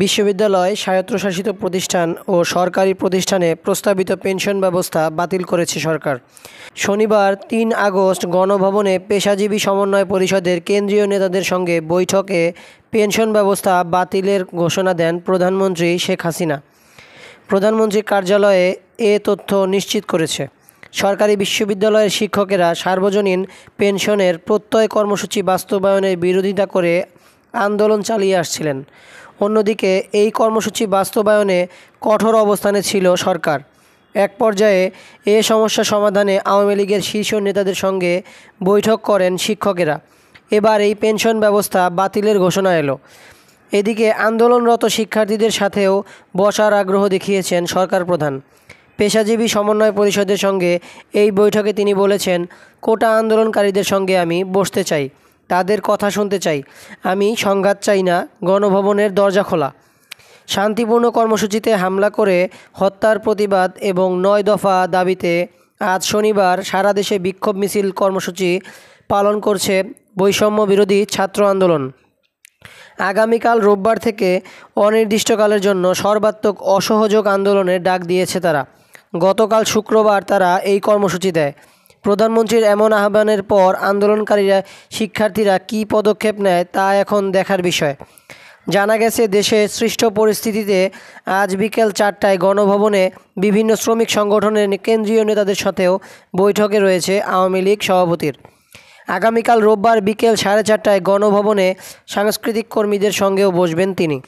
বিশ্ববিদ্যালয়, স্বায়ত্তশাসিত প্রতিষ্ঠান ও সরকারি প্রতিষ্ঠানে প্রস্তাবিত পেনশন ব্যবস্থা বাতিল করেছে সরকার। শনিবার ৩ আগস্ট গণভবনে পেশাজীবী সমন্বয় পরিষদের কেন্দ্রীয় নেতাদের সঙ্গে বৈঠকে পেনশন ব্যবস্থা বাতিলের ঘোষণা দেন প্রধানমন্ত্রী শেখ হাসিনা। প্রধানমন্ত্রীর কার্যালয়ে এ তথ্য নিশ্চিত করেছে। সরকারি বিশ্ববিদ্যালয়ের শিক্ষকেরা সার্বজনীন পেনশনের প্রত্যয় কর্মসূচি বাস্তবায়নের বিরোধিতা করে আন্দোলন চালিয়ে আসছিলেন। অন্যদিকে এই কর্মসূচি বাস্তবায়নে কঠোর অবস্থানে ছিল সরকার। এক পর্যায়ে এ সমস্যা সমাধানে আওয়ামী লীগের শীর্ষ নেতাদের সঙ্গে বৈঠক করেন শিক্ষকেরা। এবার এই পেনশন ব্যবস্থা বাতিলের ঘোষণা এলো। এদিকে আন্দোলনরত শিক্ষার্থীদের সাথেও বসার আগ্রহ দেখিয়েছেন সরকার প্রধান। পেশাজীবী সমন্বয় পরিষদের সঙ্গে এই বৈঠকে তিনি বলেছেন, কোটা আন্দোলনকারীদের সঙ্গে আমি বসতে চাই, তাদের কথা শুনতে চাই। আমি সংঘাত চাই না, গণভবনের দরজা খোলা। শান্তিপূর্ণ কর্মসূচিতে হামলা করে হত্যার প্রতিবাদ এবং ৯ দফা দাবিতে আজ শনিবার সারা দেশে বিক্ষোভ মিছিল কর্মসূচি পালন করছে বৈষম্য বিরোধী ছাত্র আন্দোলন। আগামীকাল রোববার থেকে অনির্দিষ্টকালের জন্য সর্বাত্মক অসহযোগ আন্দোলনের ডাক দিয়েছে তারা। গতকাল শুক্রবার তারা এই কর্মসূচি দেয়। প্রধানমন্ত্রীর এমন আহ্বানের পর আন্দোলনকারীরা শিক্ষার্থীরা কী পদক্ষেপ নেয় তা এখন দেখার বিষয়। জানা গেছে, দেশে সৃষ্ট পরিস্থিতিতে আজ বিকেল 4টায় গণভবনে বিভিন্ন শ্রমিক সংগঠনের কেন্দ্রীয় নেতাদের সাথেও বৈঠকে রয়েছে আওয়ামী লীগ সভাপতির। আগামীকাল রোববার বিকেল 4:30টায় গণভবনে সাংস্কৃতিক কর্মীদের সঙ্গেও বসবেন তিনি।